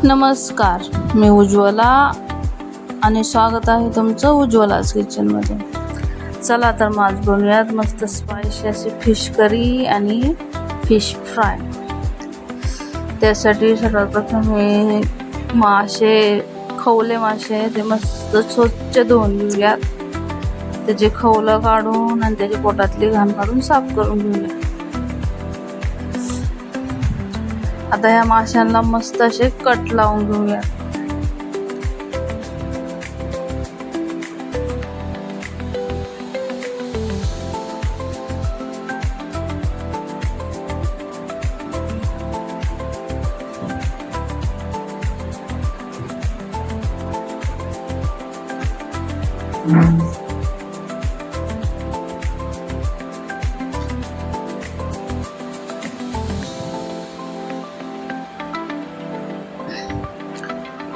नमस्कार, मी उज्ज्वला आणि स्वागत आहे तुमचं उज्ज्वलाच किचनमध्ये. चला तर मग आज बनवूयात मस्त स्पायसी अशी फिश करी आणि फिश फ्राय. त्यासाठी सर्वात प्रथम हे मासे, खवले मासे ते मस्त स्वच्छ धुवून घेऊयात. त्याचे खवलं काढून आणि त्याची पोटातली घाण काढून साफ करून घेऊया. आता ह्या माशांना मस्त असे कट लावून घेऊया.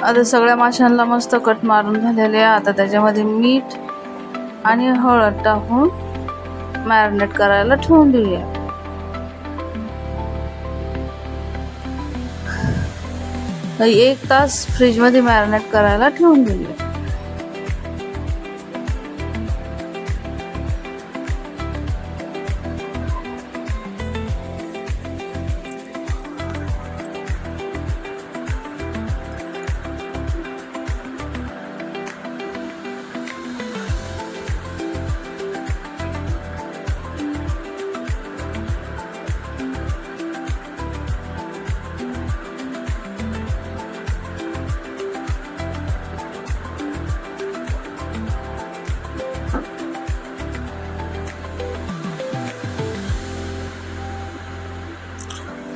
आता सगळ्या माशांना मस्त कट मारून झालेले. आता त्याच्यामध्ये मीठ आणि हळद टाकून मॅरिनेट करायला ठेवून देऊया. एक तास फ्रीजमध्ये मॅरिनेट करायला ठेवून देऊया.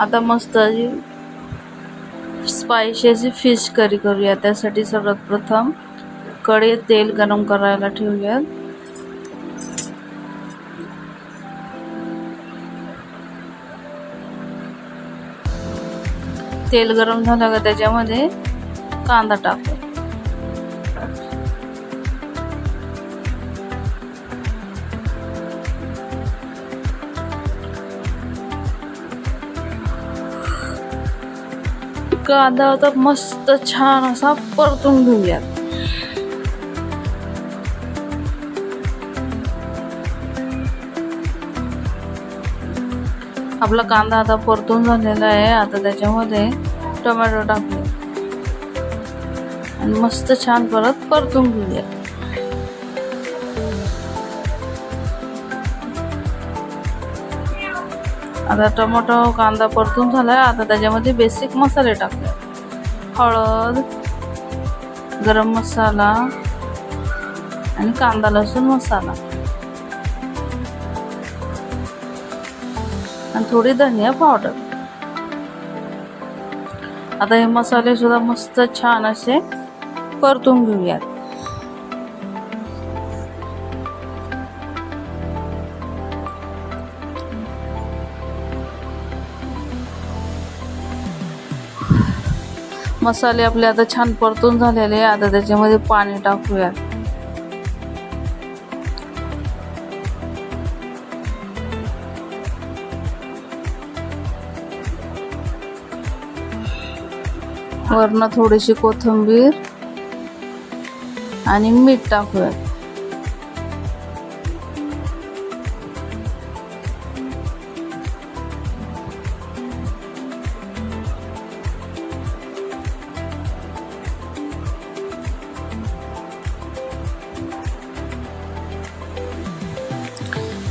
आता मस्त अशी स्पायसी अशी फिश करी करूया. त्यासाठी सर्वात प्रथम कढईत तेल गरम करायला ठेवूया. तेल गरम झालं का त्याच्यामध्ये कांदा टाकू. कांदा आता मस्त छान असा परतून घेऊयात. आपला कांदा आता परतून झालेला आहे. आता त्याच्यामध्ये टोमॅटो टाकूया आणि मस्त छान परत परतून घेऊया. आता टोमॅटो कांदा परतून झालाय. आता त्याच्यामध्ये बेसिक मसाले टाकूया. हळद, गरम मसाला आणि कांदा लसूण मसाला आणि थोडी धनिया पावडर. आता हे मसाले सुद्धा मस्त छान असे परतून घेऊयात. मसाले आपले आता छान परतून झालेले. आता त्याच्यामध्ये पाणी टाकूया. वरनं थोडीशी कोथिंबीर आणि मीठ टाकूया.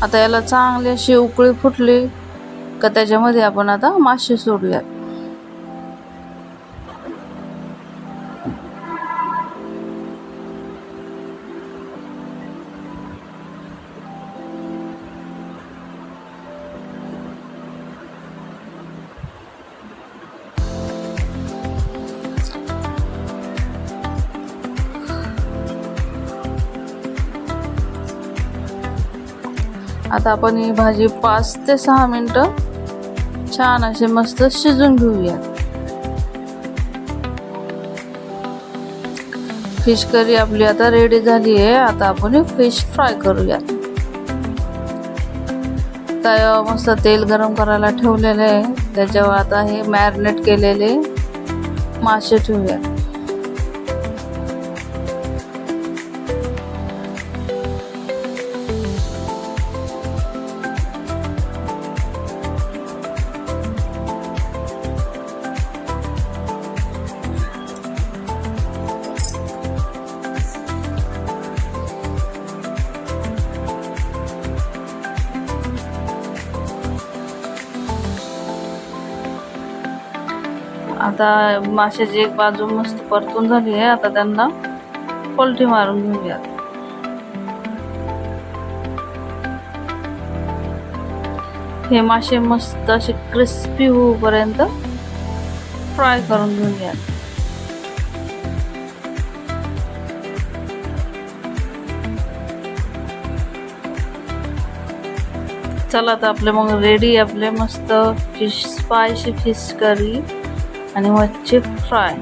आता याला चांगली अशी उकळी फुटली का त्याच्यामध्ये आपण आता मासे सोडूयात. आता आपण ही भाजी 5 ते 6 मिनिटं छान असे मस्त शिजून घेऊया. फिश करी आपली आता रेडी झाली आहे. आता आपण फिश फ्राय करूया. तव्यावर मस्त तेल गरम करायला ठेवलेलं आहे. त्याच्यावर आता हे मॅरिनेट केलेले मासे ठेवूया. आता माशाची एक बाजू मस्त परतून झाली आहे. आता त्यांना पलटी मारून घेऊयात. हे मासे मस्त असे क्रिस्पी होऊपर्यंत फ्राय करून घेऊयात. चला तर आपले मग रेडी आपले मस्त स्पायसी फिश करी आणि मच्छी फ्राय.